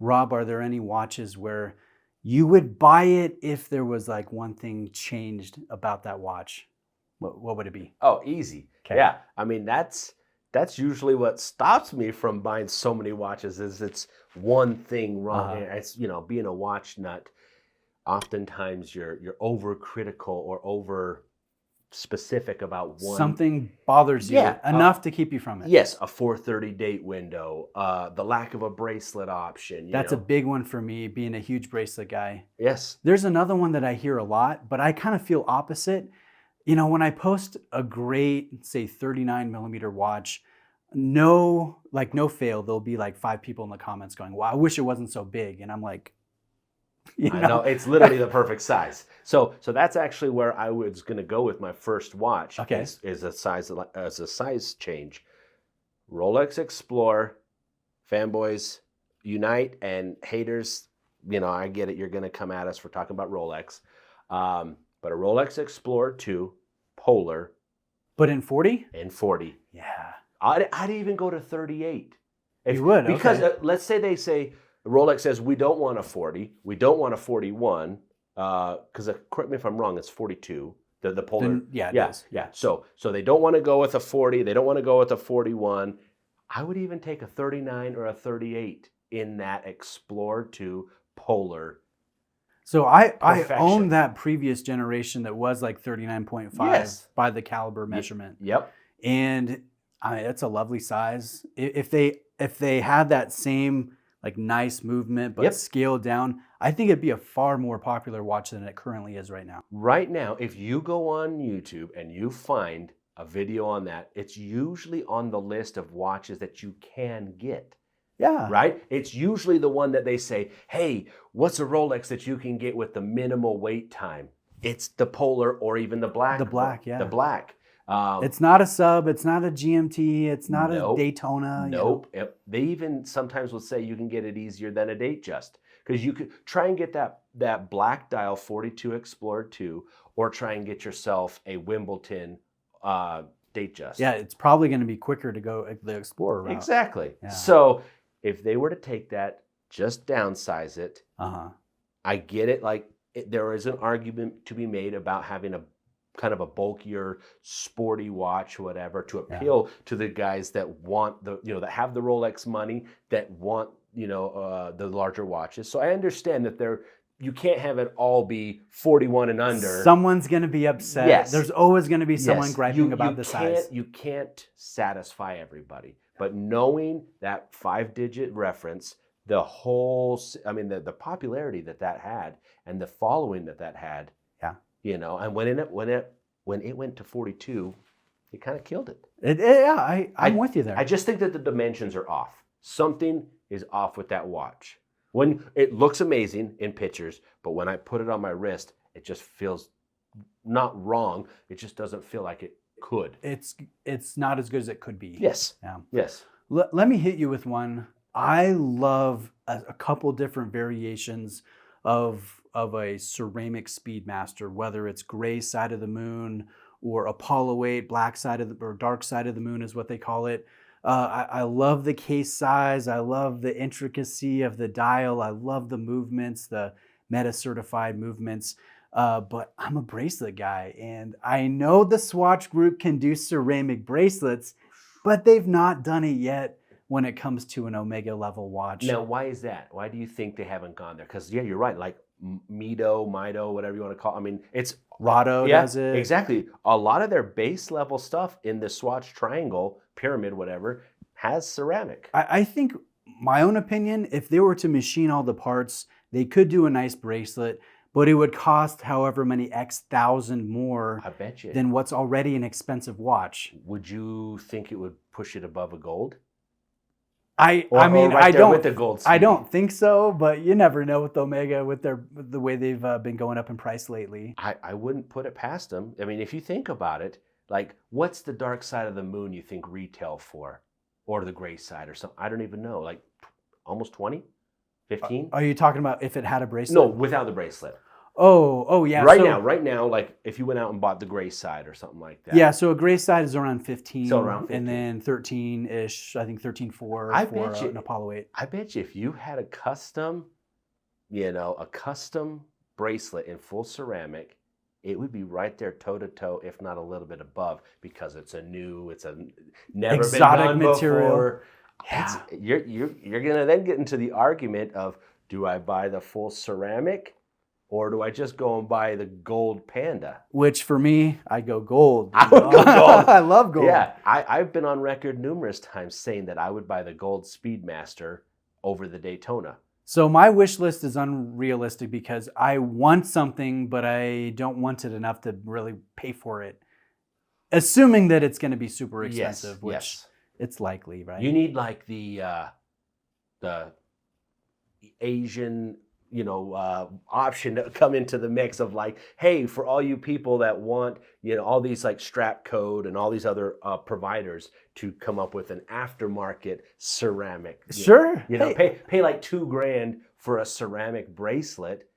Rob, are there any watches where you would buy it if there was like one thing changed about that watch? What would it be? Oh, easy. Okay. Yeah. I mean, that's usually what stops me from buying so many watches is it's one thing wrong. It's, being a watch nut, oftentimes you're overcritical or over specific about one. Something bothers you enough to keep you from it. Yes, a 4:30 date window, the lack of a bracelet option. That's a big one for me, being a huge bracelet guy. Yes. There's another one that I hear a lot, but I kind of feel opposite. When I post a great, say, 39 millimeter watch, no fail, there'll be like 5 people in the comments going, "Wow, I wish it wasn't so big." And I'm like, I know it's literally the perfect size. So that's actually where I was going to go with my first watch. Okay. Is a size change. Rolex Explore, fanboys unite, and haters. I get it. You're going to come at us for talking about Rolex, but a Rolex Explorer 2 Polar. But in 40? In 40. Yeah. I'd even go to 38. You would, because okay. Let's say they say. Rolex says, we don't want a 40. We don't want a 41. Because correct me if I'm wrong, it's 42. The Polar. Then, yeah. So they don't want to go with a 40. They don't want to go with a 41. I would even take a 39 or a 38 in that Explorer 2 Polar. So I own that previous generation that was like 39.5 by the caliber measurement. Yep. And it's a lovely size. If they had that same like nice movement, but scaled down, I think it'd be a far more popular watch than it currently is right now. Right now, if you go on YouTube and you find a video on that, it's usually on the list of watches that you can get. Yeah. Right? It's usually the one that they say, hey, what's a Rolex that you can get with the minimal wait time? It's the Polar or even the black. The black, yeah. The black. It's not a sub, it's not a GMT, it's not a Daytona. Nope. They even sometimes will say you can get it easier than a Datejust. Because you could try and get that black dial 42 Explorer 2 or try and get yourself a Wimbledon Datejust. Yeah, it's probably going to be quicker to go the Explorer route. Exactly. Yeah. So if they were to take that, just downsize it, I get it. Like there is an argument to be made about having a kind of a bulkier, sporty watch, whatever, to appeal to the guys that want that have the Rolex money, that want, the larger watches. So I understand that you can't have it all be 41 and under. Someone's going to be upset. Yes. There's always going to be someone griping about the size. You can't satisfy everybody. But knowing that 5-digit reference, the popularity that had and the following that had, and when it went to 42, it kind of killed it. I'm with you there. I just think that the dimensions are off. Something is off with that watch. When it looks amazing in pictures, but when I put it on my wrist, it just feels not wrong. It just doesn't feel like it could. It's not as good as it could be. Yes. Yeah. Yes. Let me hit you with one. I love a couple different variations of a ceramic Speedmaster, whether it's gray side of the moon or Apollo 8, black side or dark side of the moon is what they call it. I love the case size. I love the intricacy of the dial. I love the movements, the meta certified movements. But I'm a bracelet guy, and I know the Swatch Group can do ceramic bracelets, but they've not done it yet when it comes to an Omega level watch. Now, why is that? Why do you think they haven't gone there? Because you're right. Like Mido, whatever you want to call it. I mean, it's Rado does it. Exactly. A lot of their base level stuff in the Swatch Triangle, Pyramid, whatever, has ceramic. I think, my own opinion, if they were to machine all the parts, they could do a nice bracelet, but it would cost however many X thousand more I bet you. than what's already an expensive watch. Would you think it would push it above a gold? I don't think so, but you never know with Omega, with the way they've been going up in price lately. I wouldn't put it past them. I mean, if you think about it, like what's the dark side of the moon you think retail for? Or the gray side or something? I don't even know. Like almost 20? 15? Are you talking about if it had a bracelet? No, without the bracelet. Oh, yeah. Right now, like if you went out and bought the gray side or something like that. Yeah, so a gray side is around 15. So around 15. And then 13-ish, I think 13.4 for an Apollo 8. I bet you if you had a custom bracelet in full ceramic, it would be right there toe to toe, if not a little bit above, because it's a never exotic been done material. Before. Yeah. You're gonna then get into the argument of, do I buy the full ceramic, or do I just go and buy the gold Panda? Which for me, I go gold. I would go gold. I love gold. Yeah, I've been on record numerous times saying that I would buy the gold Speedmaster over the Daytona. So my wish list is unrealistic because I want something, but I don't want it enough to really pay for it. Assuming that it's going to be super expensive, which it's likely, right? You need like the Asian, option to come into the mix of like, hey, for all you people that want, all these like Strap Code and all these other providers to come up with an aftermarket ceramic. Sure. Pay like $2,000 for a ceramic bracelet,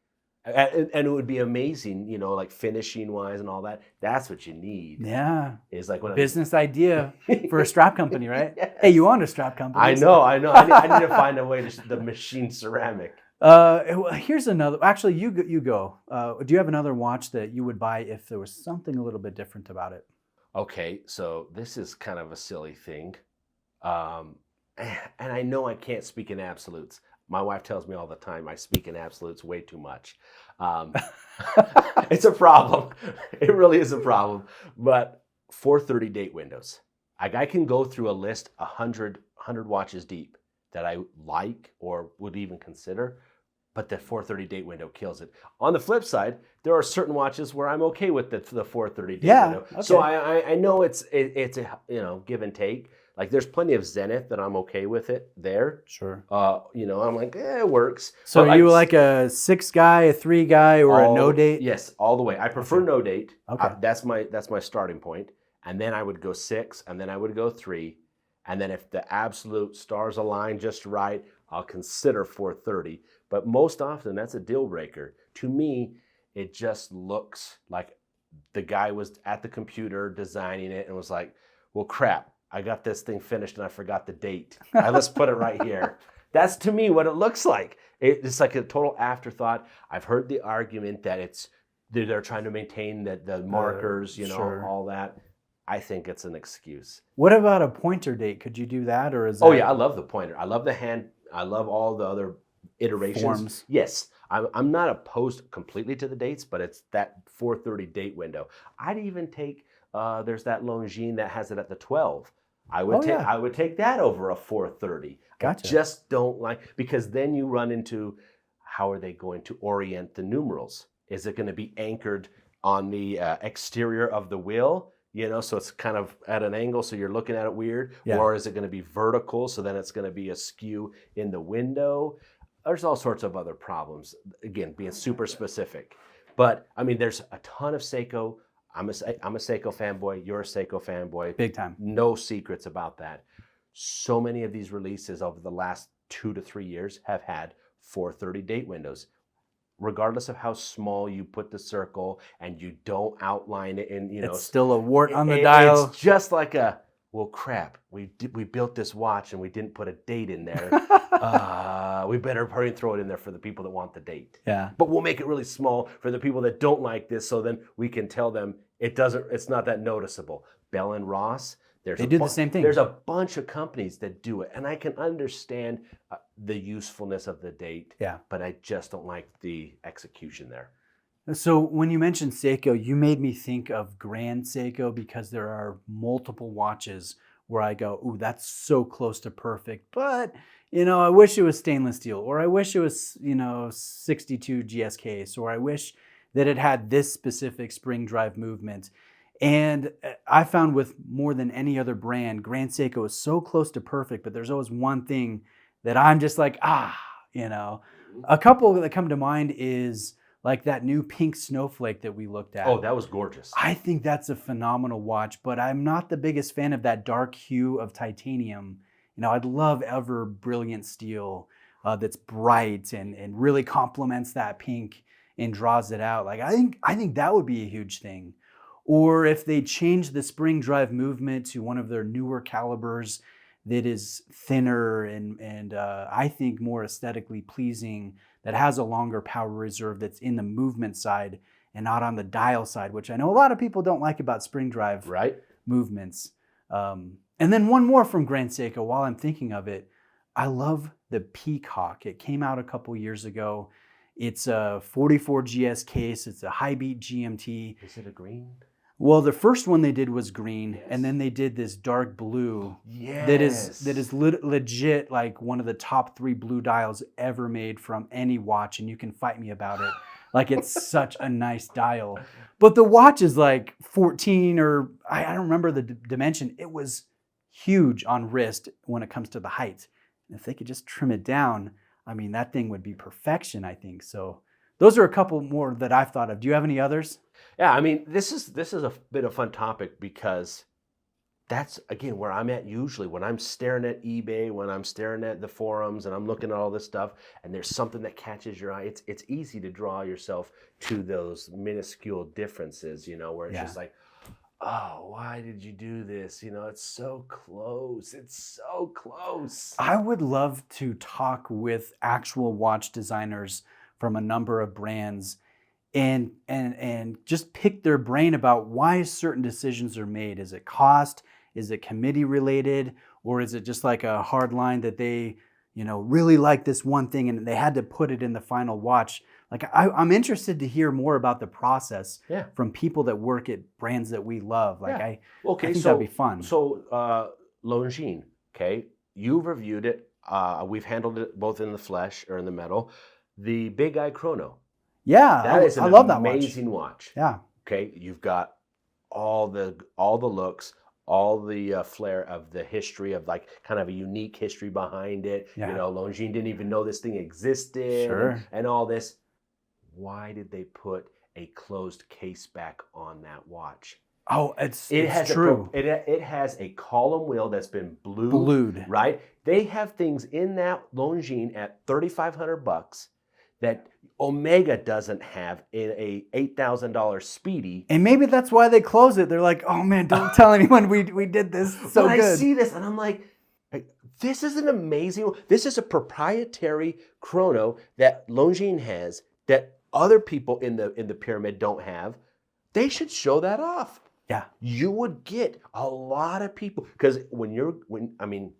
and it would be amazing, like finishing wise and all that. That's what you need. Yeah. Is like one business idea for a strap company, right? Yes. Hey, you own a strap company. I know. I need to find a way to machine ceramic. Here's another. Actually, you go. Do you have another watch that you would buy if there was something a little bit different about it? Okay, so this is kind of a silly thing, and I know I can't speak in absolutes. My wife tells me all the time I speak in absolutes way too much. It's a problem. It really is a problem. But 430 date windows. I can go through a list 100 watches deep that I like or would even consider, but the 430 date window kills it. On the flip side, there are certain watches where I'm okay with the 430 date window. Okay. So I know it's a give and take. Like there's plenty of Zenith that I'm okay with it there. Sure. I'm like, it works. So are you like a 6 guy, a 3 guy, or a no date? Yes, all the way. I prefer no date. Okay. That's my starting point. And then I would go 6, and then I would go 3. And then if the absolute stars align just right, I'll consider 430. But most often, that's a deal breaker. To me, it just looks like the guy was at the computer designing it and was like, well, crap, I got this thing finished and I forgot the date. Let's put it right here. That's to me what it looks like. It's like a total afterthought. I've heard the argument that they're trying to maintain the markers, sure. all that. I think it's an excuse. What about a pointer date? Could you do that, or is that... Oh yeah, I love the pointer. I love the hand. I love all the other iterations. Forms. Yes, I'm not opposed completely to the dates, but it's that 430 date window. I'd even take. There's that Longines that has it at the 12. I would take that over a 430. Gotcha. I just don't like, because then you run into, how are they going to orient the numerals? Is it going to be anchored on the exterior of the wheel? So it's kind of at an angle, so you're looking at it weird. Yeah. Or is it going to be vertical, so then it's going to be askew in the window? There's all sorts of other problems, again, being super specific. But, I mean, there's a ton of Seiko. I'm a Seiko fanboy. You're a Seiko fanboy. Big time. No secrets about that. So many of these releases over the last 2 to 3 years have had 430 date windows. Regardless of how small you put the circle and you don't outline it in, it's still a wart on the dial. It's just like well, crap, we built this watch and we didn't put a date in there. We better hurry and throw it in there for the people that want the date. Yeah. But we'll make it really small for the people that don't like this, so then we can tell them it's not that noticeable. Bell and Ross, they do the same thing. There's a bunch of companies that do it, and I can understand the usefulness of the date. Yeah. But I just don't like the execution there. So when you mentioned Seiko, you made me think of Grand Seiko, because there are multiple watches where I go, ooh, that's so close to perfect, but I wish it was stainless steel, or I wish it was 62 GS case, or I wish that it had this specific spring drive movement. And I found with more than any other brand, Grand Seiko is so close to perfect, but there's always one thing that I'm just like, A couple that come to mind is like that new pink snowflake that we looked at. Oh, that was gorgeous. I think that's a phenomenal watch, but I'm not the biggest fan of that dark hue of titanium. I'd love ever brilliant steel that's bright and really complements that pink. and draws it out. Like I think that would be a huge thing. Or if they change the spring drive movement to one of their newer calibers that is thinner and I think more aesthetically pleasing, that has a longer power reserve that's in the movement side and not on the dial side, which I know a lot of people don't like about spring drive movements. And then one more from Grand Seiko while I'm thinking of it. I love the Peacock. It came out a couple years ago. It's a 44 GS case. It's a high beat GMT. Is it a green? Well, the first one they did was green, and then they did this dark blue. That is legit like one of the top 3 blue dials ever made from any watch, and you can fight me about it. Like, it's such a nice dial. But the watch is like 14 or I don't remember the dimension. It was huge on wrist when it comes to the height. And if they could just trim it down, I mean, that thing would be perfection, I think. So those are a couple more that I've thought of. Do you have any others? Yeah, I mean, this is a bit of a fun topic because that's, again, where I'm at usually when I'm staring at eBay, when I'm staring at the forums and I'm looking at all this stuff and there's something that catches your eye. It's easy to draw yourself to those minuscule differences, you know, where it's just like, oh, why did you do this? You know, it's so close. It's so close. I would love to talk with actual watch designers from a number of brands and just pick their brain about why certain decisions are made. Is it cost? Is it committee related? Or is it just like a hard line that they, you know, really like this one thing and they had to put it in the final watch? Like, I'm interested to hear more about the process from people that work at brands that we love. Like, I think that'd be fun. So Longines, okay, you've reviewed it. We've handled it both in the flesh or in the metal. The Big Eye Chrono. Yeah, I love that watch. Amazing watch. Yeah. Okay, you've got all the looks, all the flair of the history of like kind of a unique history behind it. Yeah. You know, Longines didn't even know this thing existed and all this. Why did they put a closed case back on that watch? Oh, it's true. It has a column wheel that's been blued. Right? They have things in that Longines at $3,500 that Omega doesn't have in a $8,000 Speedy. And maybe that's why they close it. They're like, oh man, don't tell anyone we did this. So good. I see this and I'm like, this is an amazing, this is a proprietary chrono that Longines has that other people in the pyramid don't have. They should show that off. Yeah. You would get a lot of people, because I mean,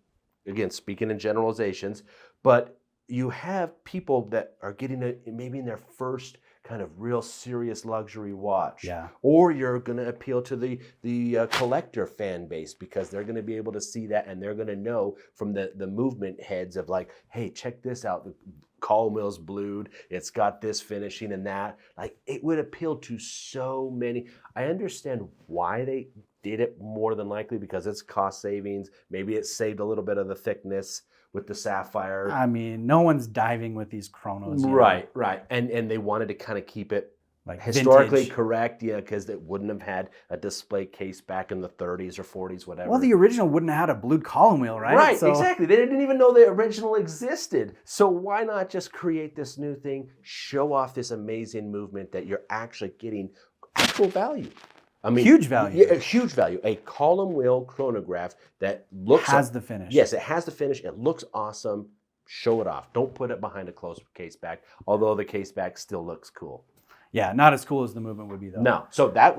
again, speaking in generalizations, but you have people that are getting maybe in their first kind of real serious luxury watch. Yeah. Or you're going to appeal to the collector fan base because they're going to be able to see that and they're going to know from the movement heads of like, hey, check this out. The column wheel's blued. It's got this finishing and that. Like, it would appeal to so many. I understand why they did it more than likely because it's cost savings. Maybe it saved a little bit of the thickness with the sapphire. I mean, no one's diving with these chronos. Right. And they wanted to kind of keep it like historically vintage. Correct, because it wouldn't have had a display case back in the 30s or 40s, whatever. Well, the original wouldn't have had a blued column wheel, right? Right, exactly. They didn't even know the original existed. So why not just create this new thing, show off this amazing movement that you're actually getting actual value? I mean, huge value. Yeah, huge value. A column wheel chronograph that has the finish. Yes, it has the finish. It looks awesome. Show it off. Don't put it behind a closed case back, although the case back still looks cool. Yeah, not as cool as the movement would be, though. No. So that's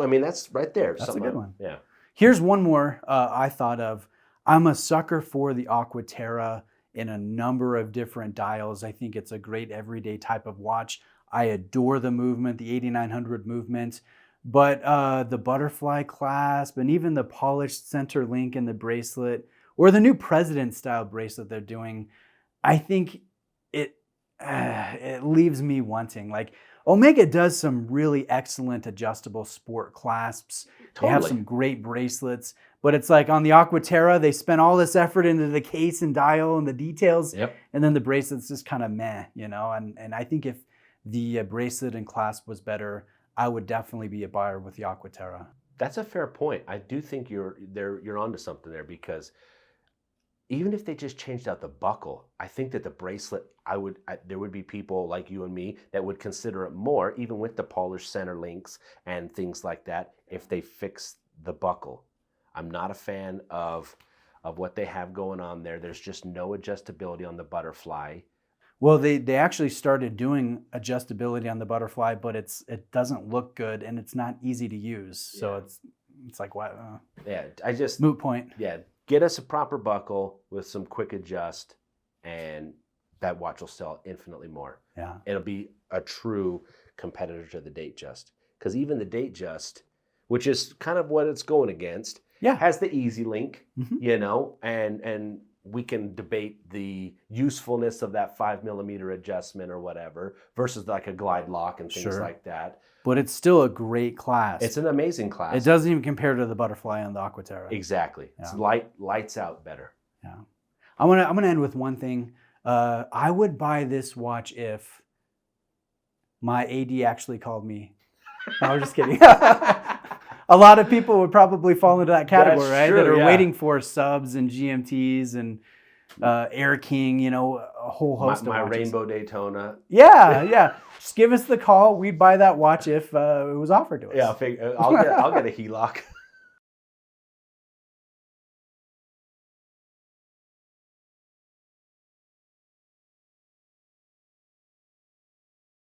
right there. That's a good one. Yeah. Here's one more I thought of. I'm a sucker for the Aqua Terra in a number of different dials. I think it's a great everyday type of watch. I adore the movement, the 8900 movement. But the butterfly clasp and even the polished center link in the bracelet or the new president style bracelet they're doing, I think it leaves me wanting. Like, Omega does some really excellent adjustable sport clasps. Totally. They have some great bracelets, but it's like on the Aqua Terra, they spent all this effort into the case and dial and the details, and then the bracelet's just kind of meh, you know? And I think if the bracelet and clasp was better, I would definitely be a buyer with the Aqua Terra. That's a fair point. I do think you're onto something there because even if they just changed out the buckle, I think that the bracelet, there would be people like you and me that would consider it more, even with the polished center links and things like that, if they fix the buckle. I'm not a fan of what they have going on there. There's just no adjustability on the butterfly. Well, they actually started doing adjustability on the butterfly, but it doesn't look good and it's not easy to use. So it's like, what? Moot point. Yeah, get us a proper buckle with some quick adjust, and that watch will sell infinitely more. Yeah, it'll be a true competitor to the Datejust, because even the Datejust, which is kind of what it's going against, has the easy link, you know, and we can debate the usefulness of that 5mm adjustment or whatever versus like a glide lock and things like that. But it's still a great class. It's an amazing class. It doesn't even compare to the butterfly on the Aqua Terra. Exactly. It's lights out better. Yeah. I'm gonna end with one thing. I would buy this watch if my AD actually called me. No, I'm just kidding. A lot of people would probably fall into that category, right? That are waiting for subs and GMTs and Air King, you know, a whole host of my watches. Rainbow Daytona. Yeah. Just give us the call. We'd buy that watch if it was offered to us. Yeah, I'll get a HELOC.